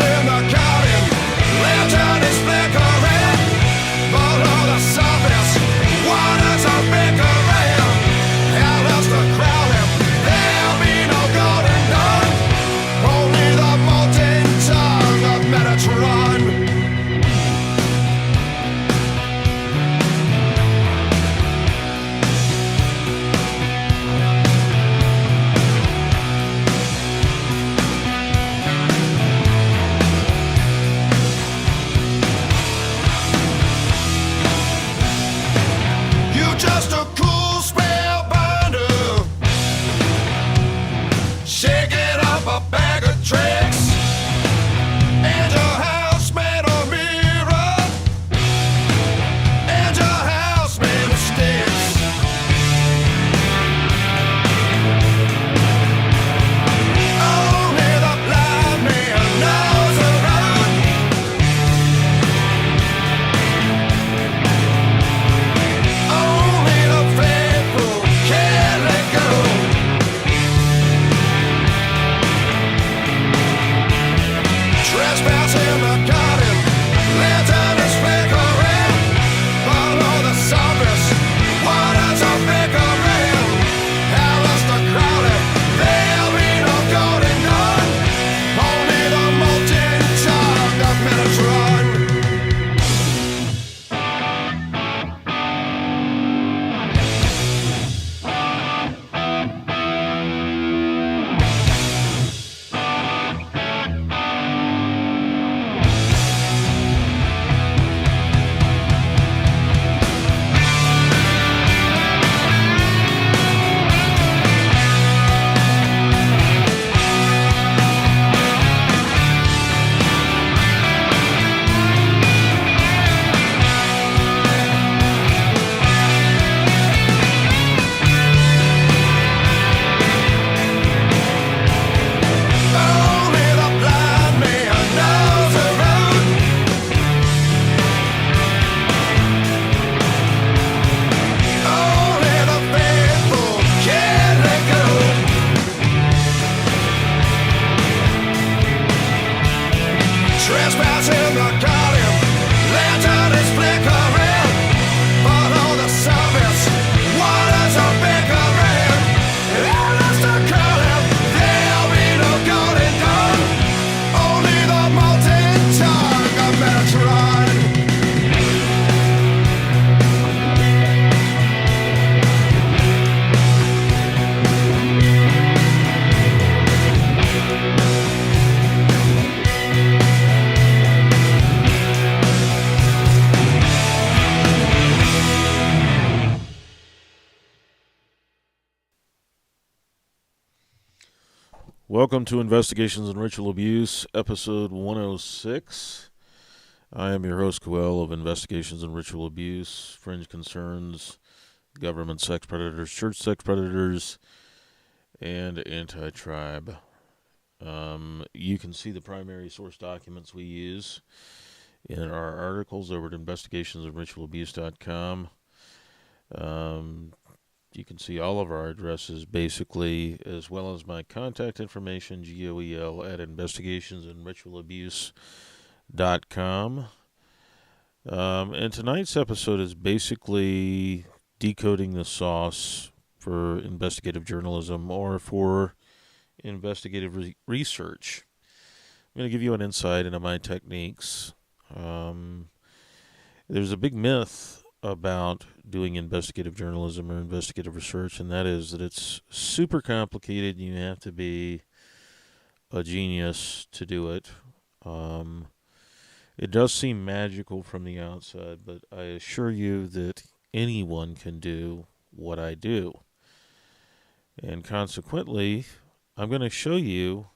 in the garden, lantern is flickering, below the surface, waters are bickering, hell has to crowd him, there'll be no golden dawn, only the molten tongue of Metatron. Just a cool spellbinder, shaking up a bag of tricks, and your house made of mirror, and your house made of sticks. Only the blind man knows the road. Only the faithful can let go. Trespass in the garden, lantern is flickering, below the surface, waters are bickering, hell is the crowded, there'll be no golden dawn, only the molten tongue of Metatron. Only the blind man knows the road. Only the faithful can let go. Trespass in the garden, lantern is flickering, below the surface, waters are bickering, hell is to call him, there'll be no golden dawn, only the molten tongue of Metatron. Welcome to Investigations in Ritual Abuse, episode 106. I am your host, Coel, of Investigations in Ritual Abuse, Fringe Concerns, Government Sex Predators, Church Sex Predators, and Anti-Tribe. You can see the primary source documents we use in our articles over at investigationsinritualabuse.com. You can see all of our addresses, basically, as well as my contact information, GOEL, at investigationsinritualabuse.com. And tonight's episode is basically decoding the sauce for investigative journalism or for investigative research. I'm going to give you an insight into my techniques. There's a big myth about doing investigative journalism or investigative research, and that is that it's super complicated and you have to be a genius to do it. It does seem magical from the outside, but I assure you that anyone can do what I do. And consequently, I'm going to show you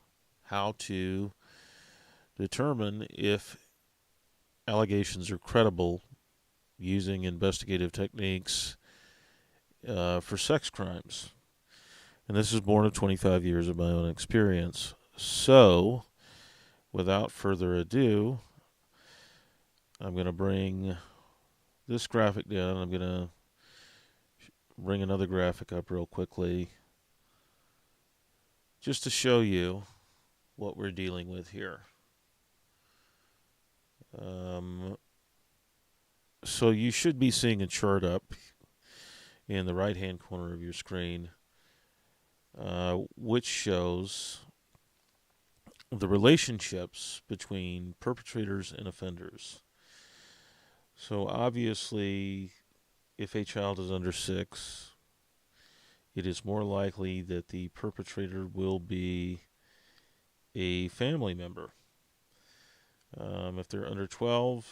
how to determine if allegations are credible using investigative techniques for sex crimes. And this is born of 25 years of my own experience. So, without further ado, I'm going to bring this graphic down. I'm going to bring another graphic up real quickly just to show you what we're dealing with here. Um, so you should be seeing a chart up in the right-hand corner of your screen, which shows the relationships between perpetrators and offenders. So obviously, if a child is under 6, it is more likely that the perpetrator will be a family member. If they're under 12,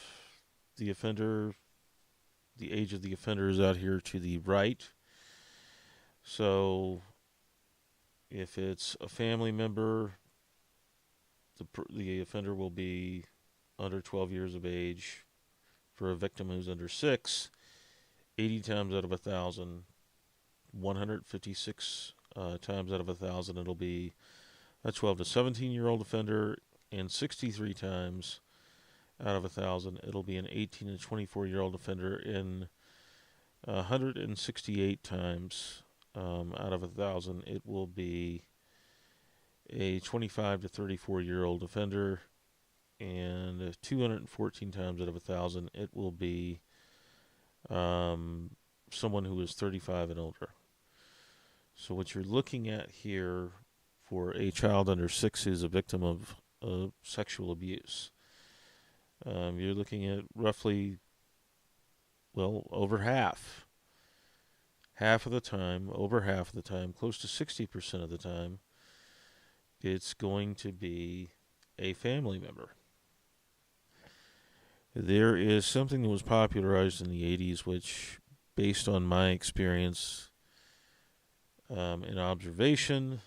the age of the offender is out here to the right. So if it's a family member, the offender will be under 12 years of age. For a victim who's under 6, 80 times out of 1,000, 156 times out of 1,000, it'll be a 12 to 17-year-old offender, and 63 times out of 1,000, it'll be an 18 to 24-year-old offender, and 168 times out of 1,000, it will be a 25 to 34-year-old offender, and 214 times out of 1,000, it will be someone who is 35 and older. So what you're looking at here for a child under 6 who's a victim of sexual abuse, you're looking at roughly, over half. Half of the time, over half of the time, close to 60% of the time, it's going to be a family member. There is something that was popularized in the 80s, which, based on my experience and observation,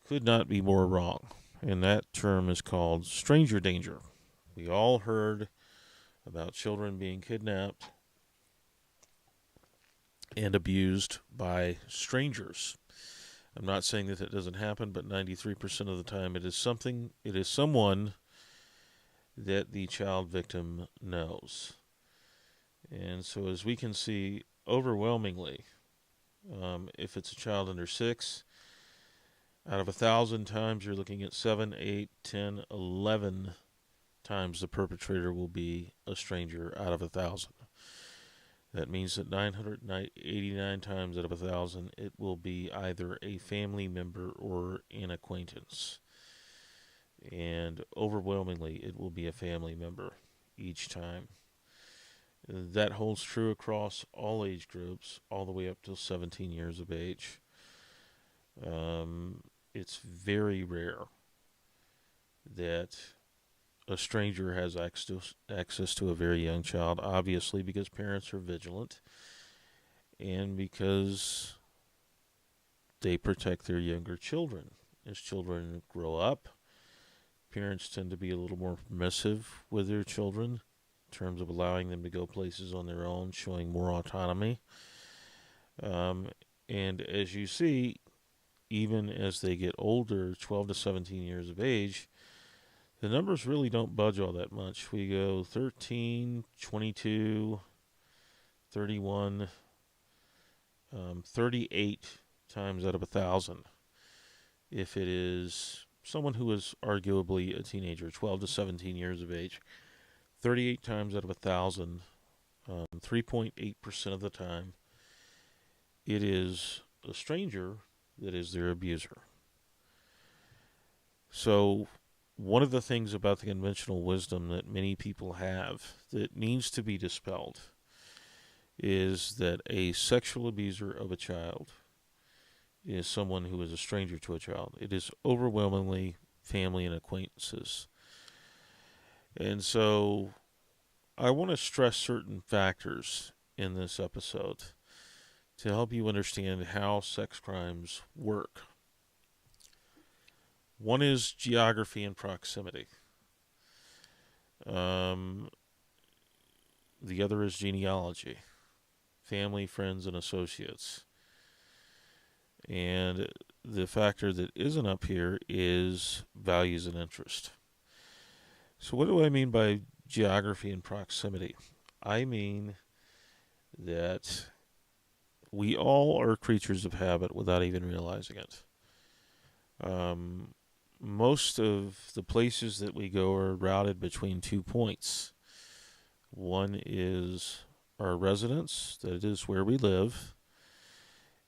could not be more wrong. And that term is called stranger danger. We all heard about children being kidnapped and abused by strangers. I'm not saying that it doesn't happen, but 93% of the time it is someone that the child victim knows. And so, as we can see, overwhelmingly, if it's a child under 6, out of 1,000 times, you're looking at 7, 8, 10, 11 times the perpetrator will be a stranger out of 1,000. That means that 989 times out of 1,000, it will be either a family member or an acquaintance. And overwhelmingly, it will be a family member each time. That holds true across all age groups, all the way up to 17 years of age. It's very rare that a stranger has access to a very young child, obviously because parents are vigilant and because they protect their younger children. As children grow up, parents tend to be a little more permissive with their children in terms of allowing them to go places on their own, showing more autonomy. And as you see, even as they get older, 12 to 17 years of age, the numbers really don't budge all that much. We go 13, 22, 31, 38 times out of 1,000. If it is someone who is arguably a teenager, 12 to 17 years of age, 38 times out of 1,000, 3.8% of the time, it is a stranger that is their abuser. So one of the things about the conventional wisdom that many people have that needs to be dispelled is that a sexual abuser of a child is someone who is a stranger to a child. It is overwhelmingly family and acquaintances. And so I want to stress certain factors in this episode to help you understand how sex crimes work. One is geography and proximity. The other is genealogy, family, friends, and associates. And the factor that isn't up here is values and interest. So what do I mean by geography and proximity? I mean that we all are creatures of habit without even realizing it. most of the places that we go are routed between 2 points. One is our residence, that is where we live,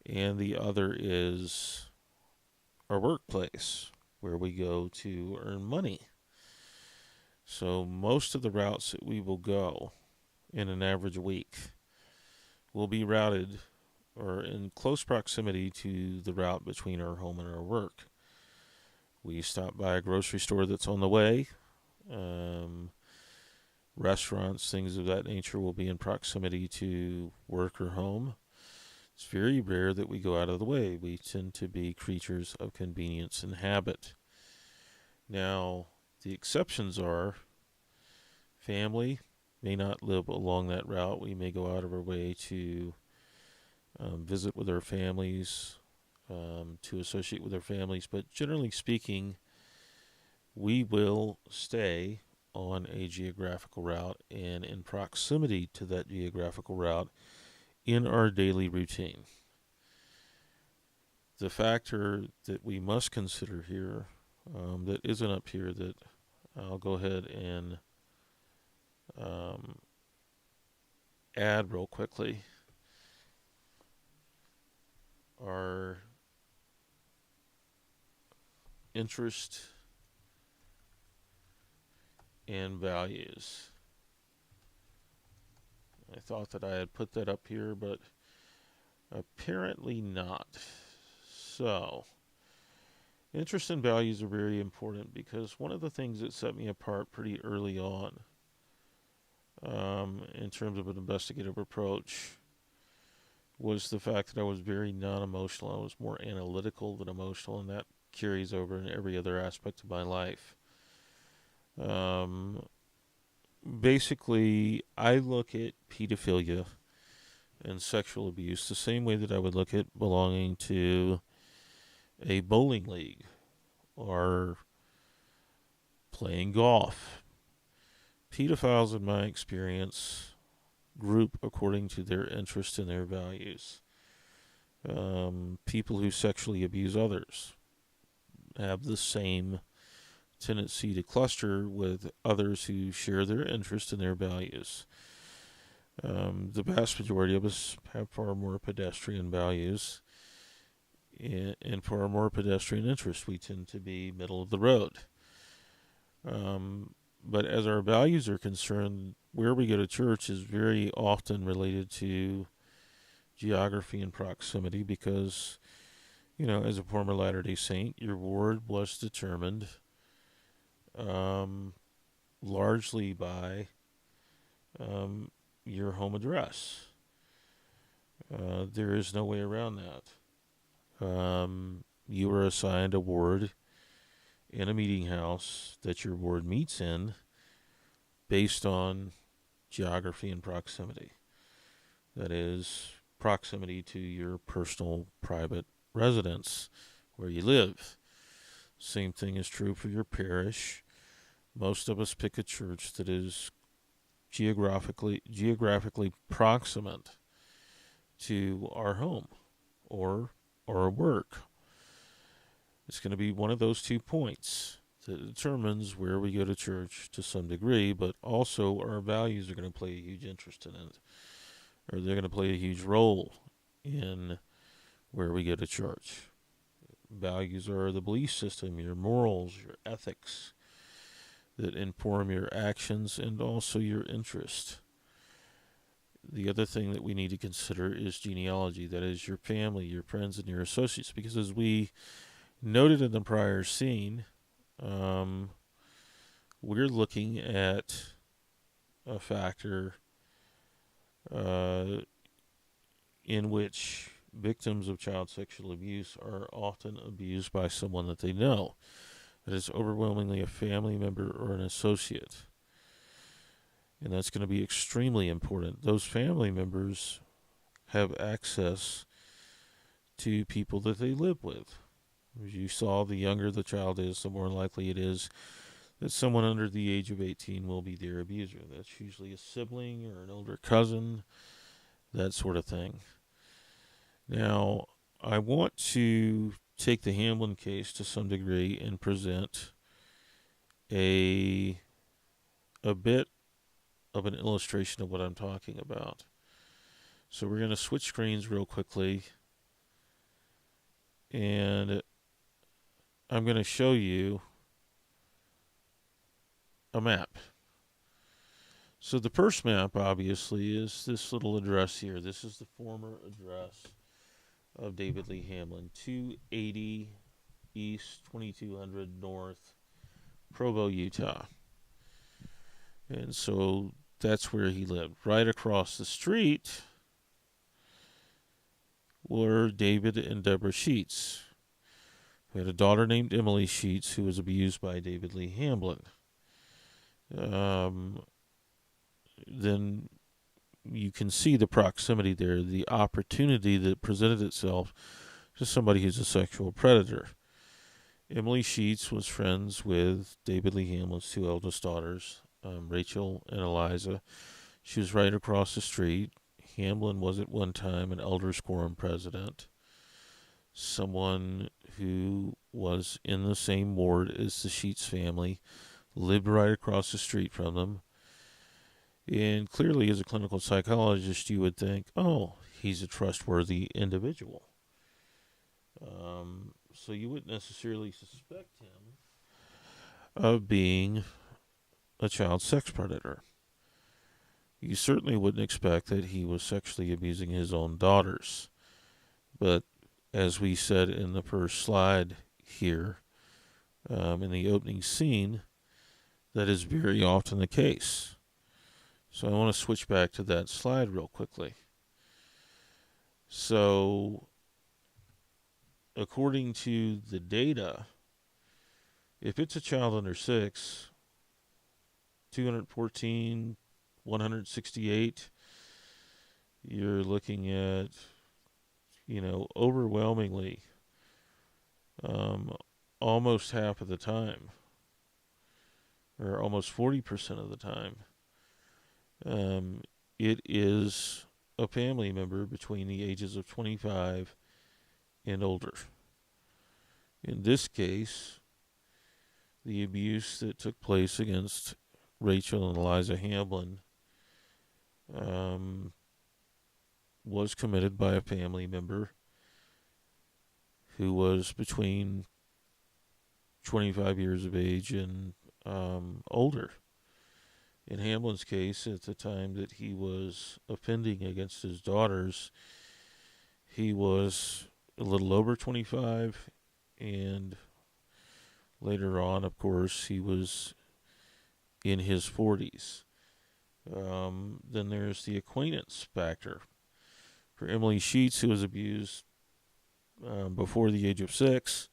and the other is our workplace, where we go to earn money. So most of the routes that we will go in an average week will be routed or in close proximity to the route between our home and our work. We stop by a grocery store that's on the way. Restaurants, things of that nature will be in proximity to work or home. It's very rare that we go out of the way. We tend to be creatures of convenience and habit. Now, the exceptions are family may not live along that route. We may go out of our way to visit with our families, to associate with our families, but generally speaking, we will stay on a geographical route and in proximity to that geographical route in our daily routine. The factor that we must consider here, that isn't up here, that I'll go ahead and add real quickly, are interest and values. I thought that I had put that up here, but apparently not. So, interest and values are very important because one of the things that set me apart pretty early on, in terms of an investigative approach, was the fact that I was very non-emotional. I was more analytical than emotional, and that carries over in every other aspect of my life. Basically, I look at pedophilia and sexual abuse the same way that I would look at belonging to a bowling league or playing golf. Pedophiles, in my experience, group according to their interests and their values. People who sexually abuse others have the same tendency to cluster with others who share their interests and their values. The vast majority of us have far more pedestrian values and far more pedestrian interests. We tend to be middle of the road. But as our values are concerned, where we go to church is very often related to geography and proximity because, as a former Latter-day Saint, your ward was determined largely by your home address. There is no way around that. You are assigned a ward in a meeting house that your ward meets in based on geography and proximity. That is, proximity to your personal private residence where you live. Same thing is true for your parish. Most of us pick a church that is geographically proximate to our home or our work. It's going to be one of those 2 points that determines where we go to church to some degree, but also our values are going to play a huge interest in it, or they're going to play a huge role in where we go to church. Values are the belief system, your morals, your ethics that inform your actions and also your interest. The other thing that we need to consider is genealogy, that is your family, your friends, and your associates, because as we noted in the prior scene, we're looking at a factor in which victims of child sexual abuse are often abused by someone that they know. That is overwhelmingly a family member or an associate. And that's going to be extremely important. Those family members have access to people that they live with. As you saw, the younger the child is, the more likely it is that someone under the age of 18 will be their abuser. That's usually a sibling or an older cousin, that sort of thing. Now, I want to take the Hamlin case to some degree and present a bit of an illustration of what I'm talking about. So we're going to switch screens real quickly, and I'm going to show you a map. So the first map, obviously, is this little address here. This is the former address of David Lee Hamlin, 280 East, 2200 North, Provo, Utah. And so that's where he lived. Right across the street were David and Deborah Sheets. We had a daughter named Emily Sheets who was abused by David Lee Hamlin. Then you can see the proximity there, the opportunity that presented itself to somebody who's a sexual predator. Emily Sheets was friends with David Lee Hamlin's two eldest daughters, Rachel and Eliza. She was right across the street. Hamlin was at one time an elders quorum president, someone who was in the same ward as the Sheets family, lived right across the street from them. And clearly, as a clinical psychologist, you would think, oh, he's a trustworthy individual. So you wouldn't necessarily suspect him of being a child sex predator. You certainly wouldn't expect that he was sexually abusing his own daughters. But as we said in the first slide here, in the opening scene, that is very often the case. So I want to switch back to that slide real quickly. So according to the data, if it's a child under 6, 214, 168, you're looking at, overwhelmingly, almost half of the time, or almost 40% of the time, it is a family member between the ages of 25 and older. In this case, the abuse that took place against Rachel and Eliza Hamlin was committed by a family member who was between 25 years of age and older. In Hamlin's case, at the time that he was offending against his daughters, he was a little over 25, and later on, of course, he was in his 40s. Then there's the acquaintance factor. For Emily Sheets, who was abused before the age of 6,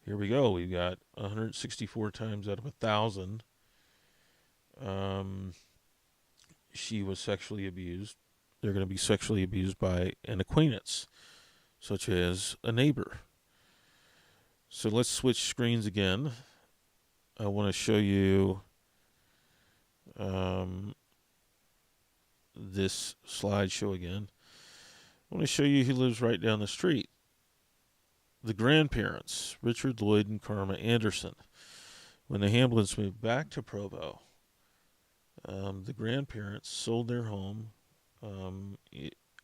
here we go. We've got 164 times out of 1,000. She was sexually abused. They're going to be sexually abused by an acquaintance, such as a neighbor. So let's switch screens again. I want to show you this slideshow again. I want to show you who lives right down the street. The grandparents, Richard Lloyd and Karma Anderson. When the Hamlins moved back to Provo, the grandparents sold their home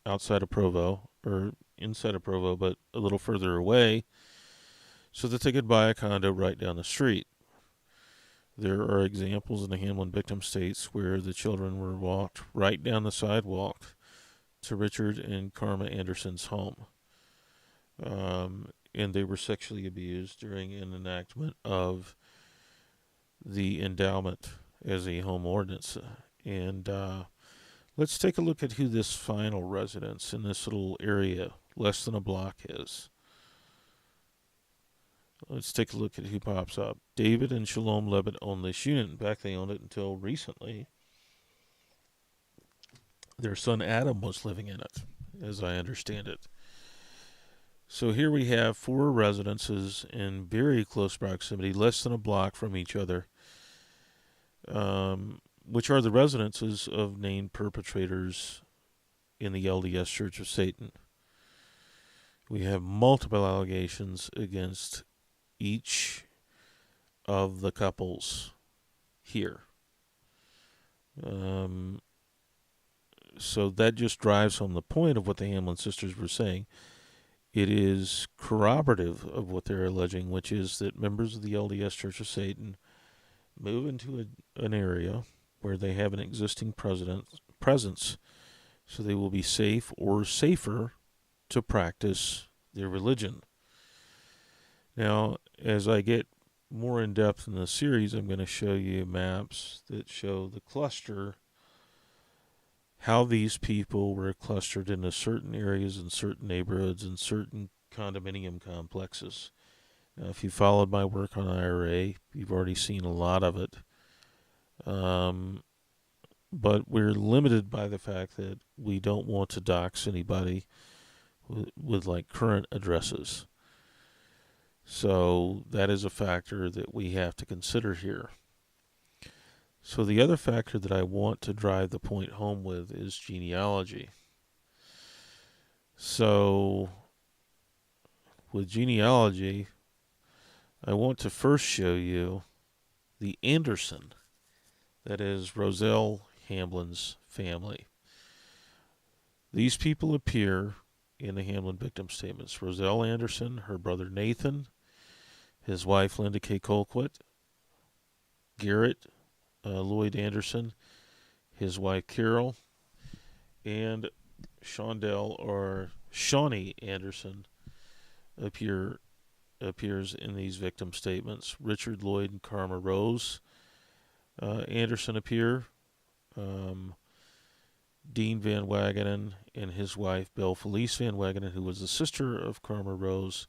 outside of Provo, or inside of Provo, but a little further away, so that they could buy a condo right down the street. There are examples in the Hamlin victim states where the children were walked right down the sidewalk to Richard and Karma Anderson's home. And they were sexually abused during an enactment of the endowment as a home ordinance. And let's take a look at who this final residence in this little area, less than a block, is. Let's take a look at who pops up. David and Shalom Levitt own this unit. In fact, they owned it until recently. Their son Adam was living in it, as I understand it. So here we have 4 residences in very close proximity, less than a block from each other, which are the residences of named perpetrators in the LDS Church of Satan. We have multiple allegations against each of the couples here. So that just drives home the point of what the Hamlin sisters were saying. It is corroborative of what they're alleging, which is that members of the LDS Church of Satan move into an area where they have an existing presence, so they will be safe or safer to practice their religion. Now, as I get more in depth in the series, I'm going to show you maps that show the cluster, how these people were clustered into certain areas and certain neighborhoods and certain condominium complexes. Now, if you followed my work on IRA, you've already seen a lot of it. But we're limited by the fact that we don't want to dox anybody with like current addresses. So that is a factor that we have to consider here. So the other factor that I want to drive the point home with is genealogy. So with genealogy, I want to first show you the Anderson, that is Roselle Hamlin's family. These people appear in the Hamlin victim statements. Roselle Anderson, her brother Nathan, his wife Linda K. Colquitt, Garrett Lloyd Anderson, his wife Carol, and Shawnee Anderson appears in these victim statements. Richard Lloyd and Karma Rose Anderson appear. Dean Van Wagenen and his wife Belle Felice Van Wagenen, who was the sister of Karma Rose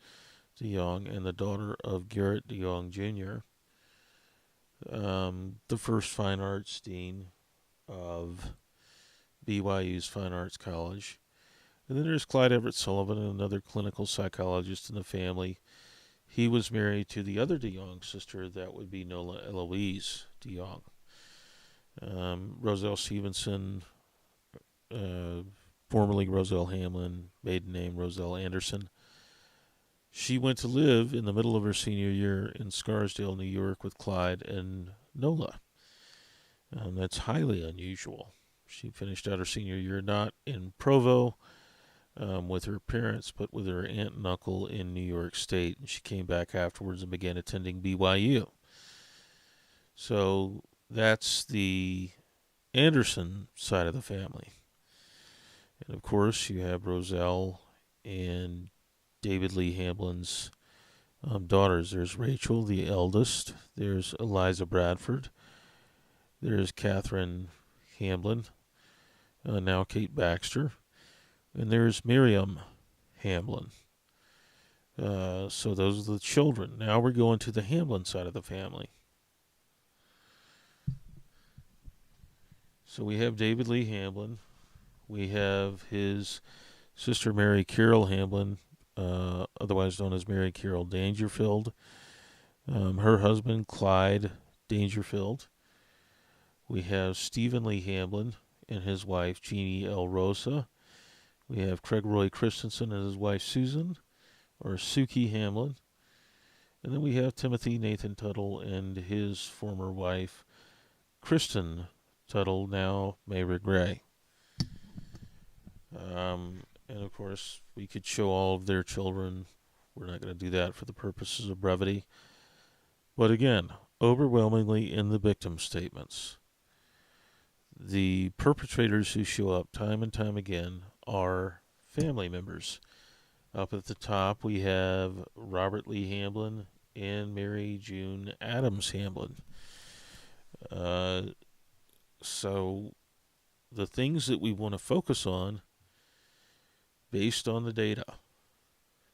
DeYoung and the daughter of Garrett DeYoung Jr., the first fine arts dean of BYU's Fine Arts College. And then there's Clyde Everett Sullivan, another clinical psychologist in the family. He was married to the other DeYoung sister, that would be Nola Eloise DeYoung. Roselle Stevenson, formerly Roselle Hamlin, maiden name Roselle Anderson. She went to live in the middle of her senior year in Scarsdale, New York with Clyde and Nola. That's highly unusual. She finished out her senior year not in Provo with her parents, but with her aunt and uncle in New York State. And she came back afterwards and began attending BYU. So that's the Anderson side of the family. And of course, you have Roselle and David Lee Hamlin's daughters. There's Rachel, the eldest. There's Eliza Bradford. There's Catherine Hamlin, now Kate Baxter. And there's Miriam Hamlin. So those are the children. Now we're going to the Hamlin side of the family. So we have David Lee Hamlin. We have his sister Mary Carol Hamlin, otherwise known as Mary Carol Dangerfield. Her husband Clyde Dangerfield. We have Stephen Lee Hamlin and his wife Jeannie L. Rosa. We have Craig Roy Christensen and his wife Susan, or Suki Hamlin. And then we have Timothy Nathan Tuttle and his former wife Kristen Tuttle, now Mayra Gray. And of course, we could show all of their children. We're not going to do that for the purposes of brevity. But again, overwhelmingly in the victim statements, the perpetrators who show up time and time again are family members. Up at the top, we have Robert Lee Hamlin and Mary June Adams Hamlin. So the things that we want to focus on, based on the data,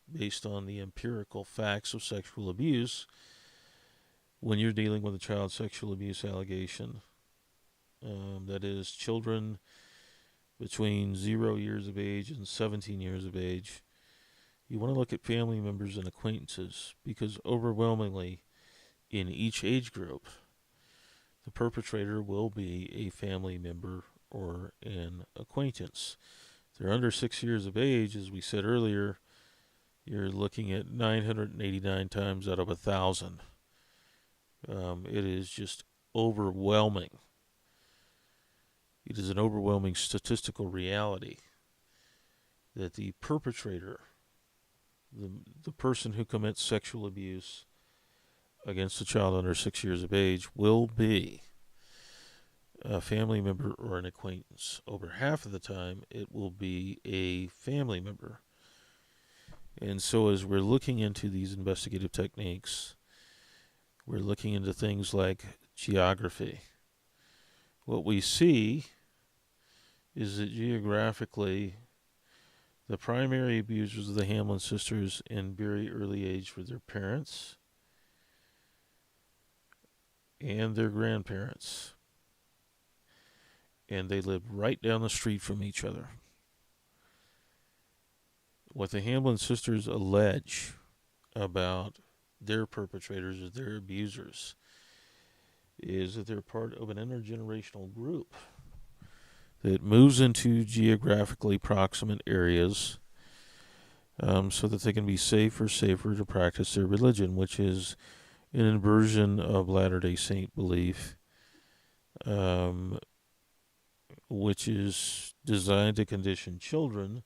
based on the empirical facts of sexual abuse, when you're dealing with a child sexual abuse allegation, that is children between 0 years of age and 17 years of age, you want to look at family members and acquaintances, because overwhelmingly in each age group, the perpetrator will be a family member or an acquaintance. If they're under 6 years of age, as we said earlier, you're looking at 989 times out of 1,000. It is just overwhelming. It is an overwhelming statistical reality that the perpetrator, the person who commits sexual abuse against a child under 6 years of age, will be a family member or an acquaintance. Over half of the time, it will be a family member. And so as we're looking into these investigative techniques, we're looking into things like geography. What we see is that geographically, the primary abusers of the Hamlin sisters in very early age were their parents and their grandparents. And they lived right down the street from each other. What the Hamlin sisters allege about their perpetrators or their abusers is that they're part of an intergenerational group that moves into geographically proximate areas so that they can be safer to practice their religion, which is an inversion of Latter-day Saint belief, which is designed to condition children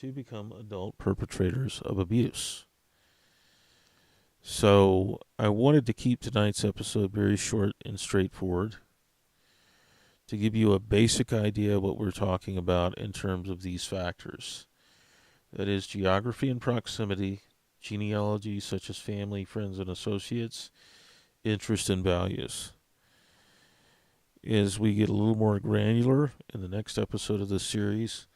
to become adult perpetrators of abuse. So I wanted to keep tonight's episode very short and straightforward to give you a basic idea of what we're talking about in terms of these factors. That is geography and proximity, genealogy such as family, friends, and associates, interest and values. As we get a little more granular in the next episode of this series,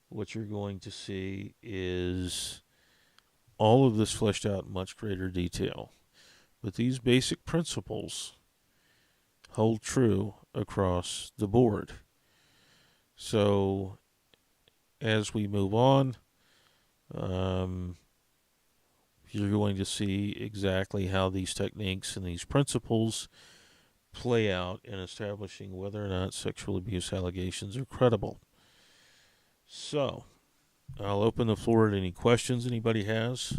what you're going to see is all of this fleshed out in much greater detail. But these basic principles hold true across the board. So as we move on, you're going to see exactly how these techniques and these principles play out in establishing whether or not sexual abuse allegations are credible. So, I'll open the floor to any questions anybody has.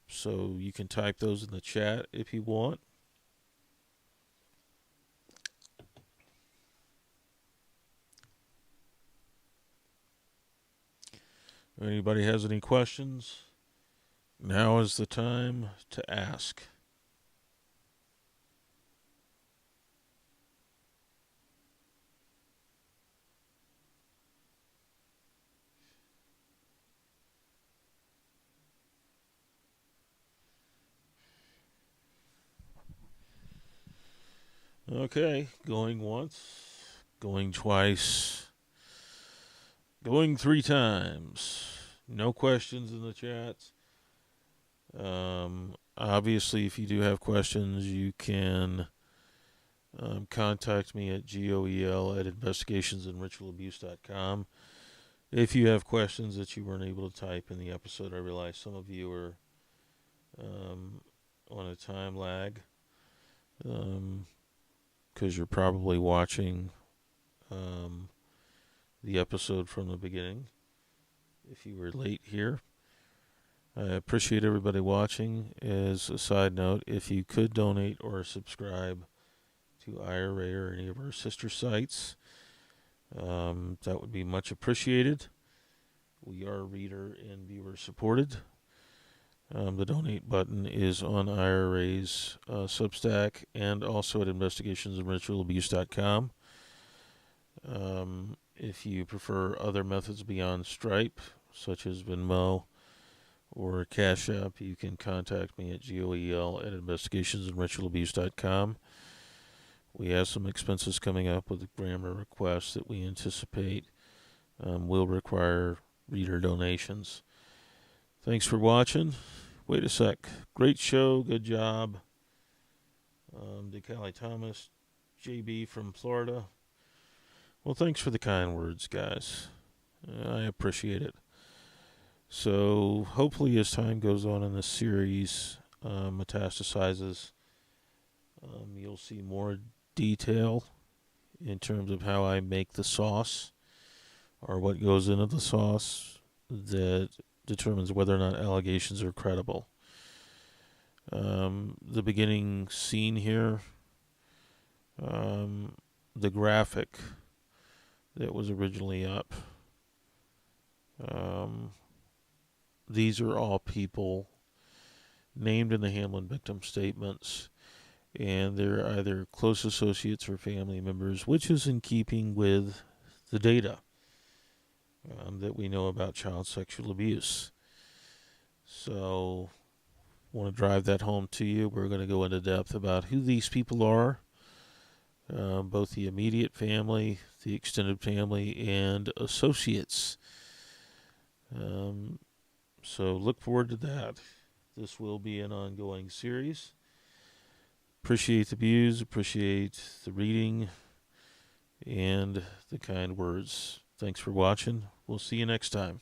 So you can type those in the chat if you want. If anybody has any questions, now is the time to ask. Okay, going once, going twice, going 3 times. No questions in the chats. Obviously, if you do have questions, you can contact me at goel@investigationsandritualabuse.com. If you have questions that you weren't able to type in the episode, I realize some of you are on a time lag because you're probably watching the episode from the beginning if you were late here. I appreciate everybody watching. As a side note, if you could donate or subscribe to IRA or any of our sister sites, that would be much appreciated. We are reader and viewer supported. The donate button is on IRA's Substack and also at investigationsandritualabuse.com. If you prefer other methods beyond Stripe, such as Venmo or Cash App, you can contact me at goel@investigationsandritualabuse.com. We have some expenses coming up with grammar requests that we anticipate will require reader donations. Thanks for watching. Wait a sec. Great show. Good job. DeCali Thomas, JB from Florida. Well, thanks for the kind words, guys. I appreciate it. So, hopefully, as time goes on in this series, metastasizes, you'll see more detail in terms of how I make the sauce or what goes into the sauce. that determines whether or not allegations are credible. The beginning scene here, the graphic that was originally up, these are all people named in the Hamlin victim statements, and they're either close associates or family members, which is in keeping with the data that we know about child sexual abuse. So, want to drive that home to you. We're going to go into depth about who these people are, both the immediate family, the extended family, and associates. So look forward to that. This will be an ongoing series. Appreciate the views, appreciate the reading, and the kind words. Thanks for watching. We'll see you next time.